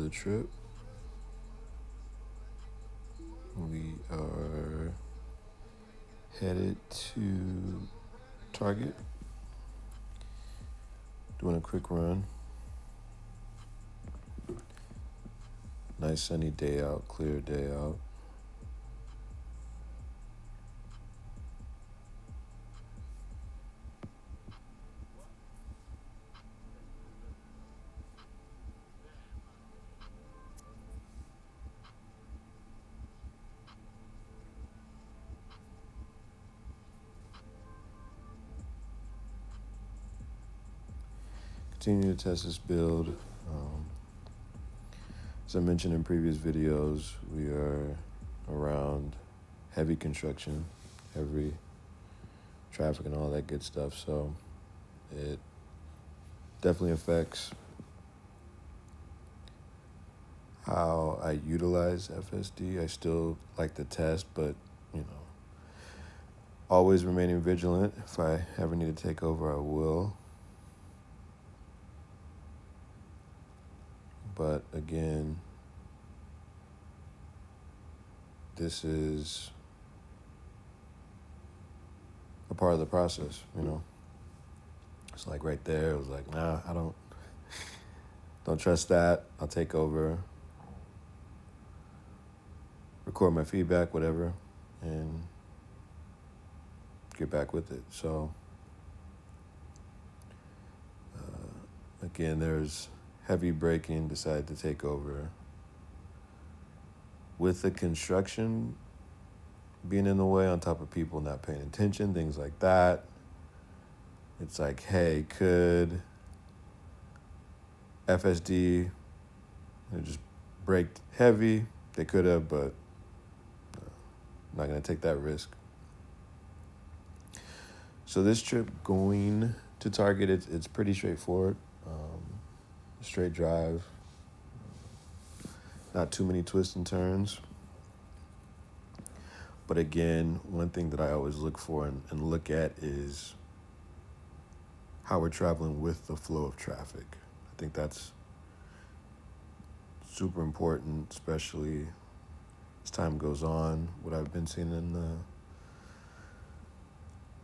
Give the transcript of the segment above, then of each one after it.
the trip. We are headed to Target, doing a quick run. Nice sunny day out, clear day out. Continue to test this build. As I mentioned in previous videos, we are around heavy construction, heavy traffic and all that good stuff. So it definitely affects how I utilize FSD. I still like to test, but always remaining vigilant. If I ever need to take over, I will. But again, this is a part of the process, It's like right there, it was like, nah, I don't trust that. I'll take over, record my feedback, whatever, and get back with it. So, again, there's heavy braking, decided to take over. With the construction being in the way, on top of people not paying attention, things like that, it's like, hey, could FSD just braked heavy? They could have, but I'm not going to take that risk. So this trip going to Target, it's pretty straightforward. Straight drive, not too many twists and turns. But again, one thing that I always look for and look at is how we're traveling with the flow of traffic. I think that's super important, especially as time goes on. What I've been seeing in the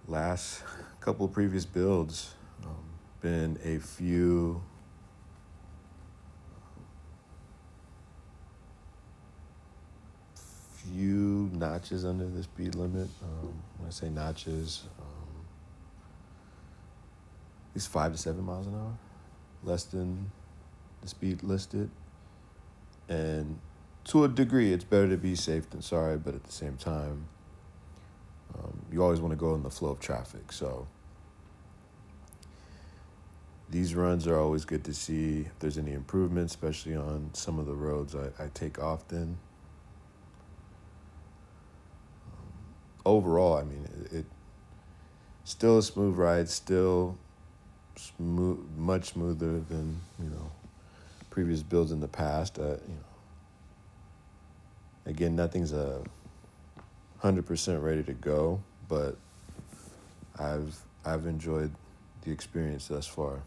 last couple of previous builds, been a few notches under the speed limit. When I say notches, at least 5 to 7 miles an hour, less than the speed listed. And to a degree, it's better to be safe than sorry, but at the same time, you always want to go in the flow of traffic. So these runs are always good to see if there's any improvements, especially on some of the roads I take often. Overall, I mean, it still a smooth ride, still much smoother than, previous builds in the past. Again, nothing's 100% ready to go, but I've enjoyed the experience thus far.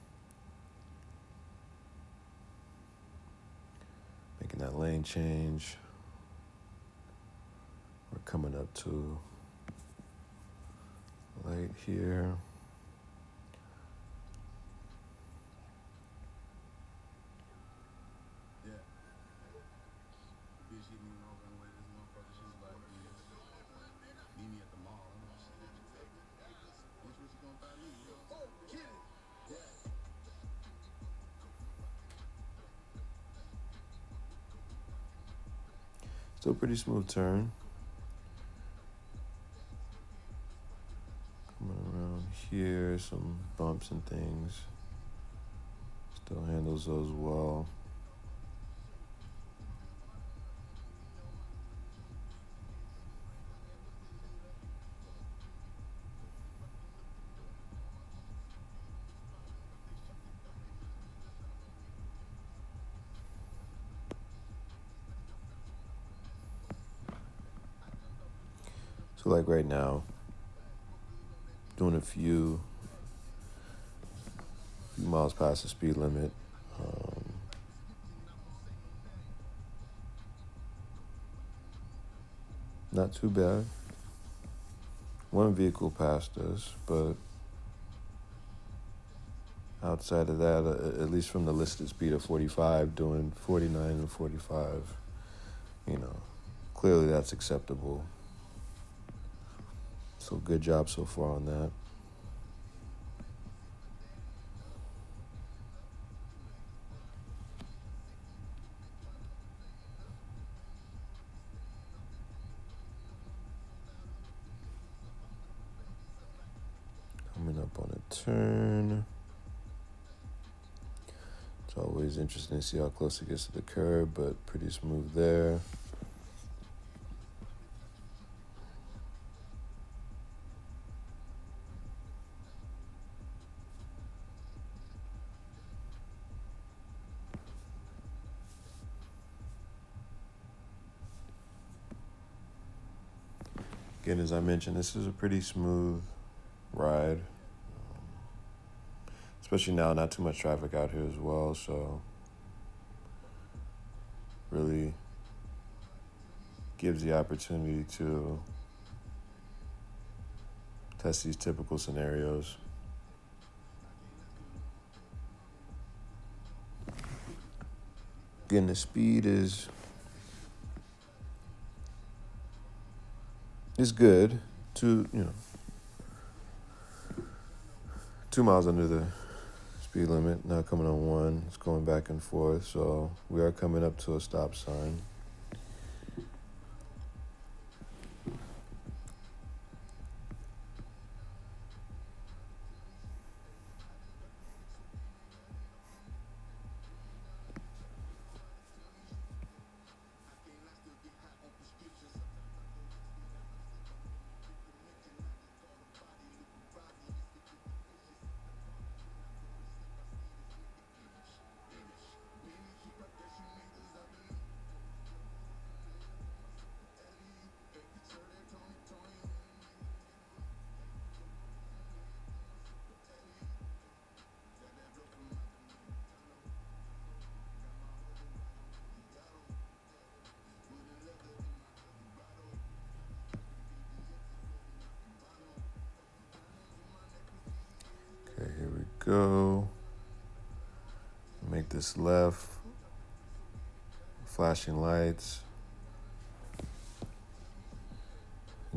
Making that lane change. We're coming up to light here. Still pretty smooth turn. Coming around here, some bumps and things. Still handles those well. So like right now, doing a few miles past the speed limit. Not too bad. One vehicle passed us, but outside of that, at least from the listed speed of 45, doing 49 and 45, clearly that's acceptable. So good job so far on that. Coming up on a turn. It's always interesting to see how close it gets to the curb, but pretty smooth there. Again, as I mentioned, this is a pretty smooth ride. Especially now, not too much traffic out here as well, so really gives the opportunity to test these typical scenarios. Again, the speed is good. 2 miles under the speed limit. Now coming on 1. It's going back and forth, so we are coming up to a stop sign. Okay, here we go. Make this left. Flashing lights.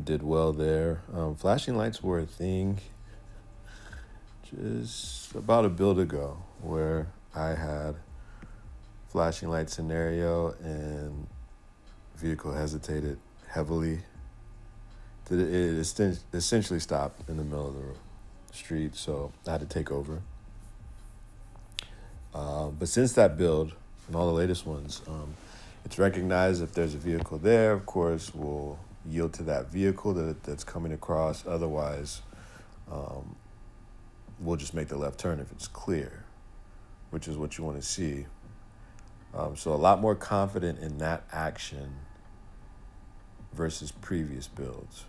Did well there. Flashing lights were a thing just about a build ago where I had flashing light scenario and vehicle hesitated heavily. It essentially stopped in the middle of the street, so I had to take over. But since that build and all the latest ones, it's recognized if there's a vehicle there, of course, we'll yield to that vehicle that's coming across. Otherwise, we'll just make the left turn if it's clear, which is what you want to see. So a lot more confident in that action versus previous builds.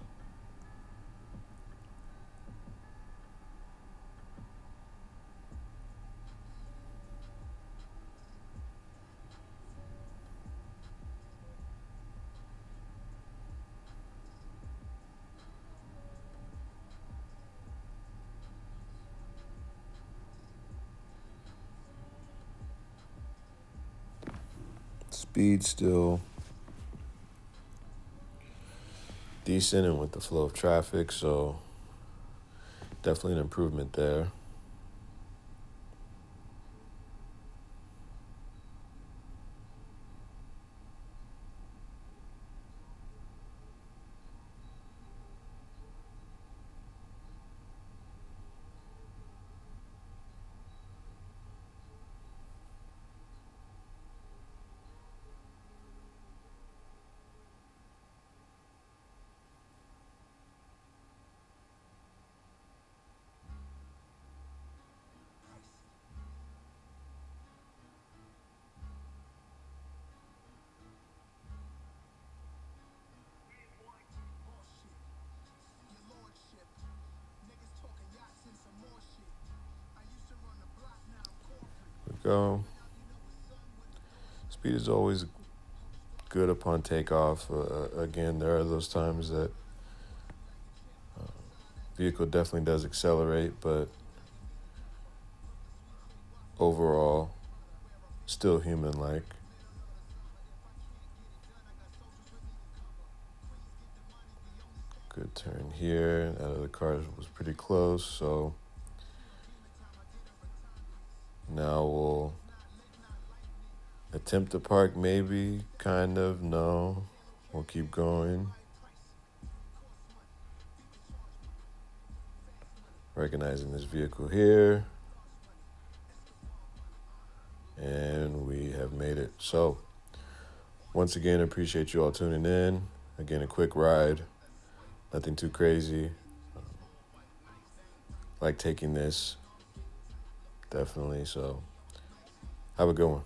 Speed still decent and with the flow of traffic, so definitely an improvement there. Go. Speed is always good upon takeoff. Again, there are those times that vehicle definitely does accelerate, but overall, still human-like. Good turn here. That other car was pretty close, so now we'll attempt to park, maybe, kind of, no. We'll keep going. Recognizing this vehicle here. And we have made it. So, once again, appreciate you all tuning in. Again, a quick ride. Nothing too crazy. Like taking this, definitely. So, have a good one.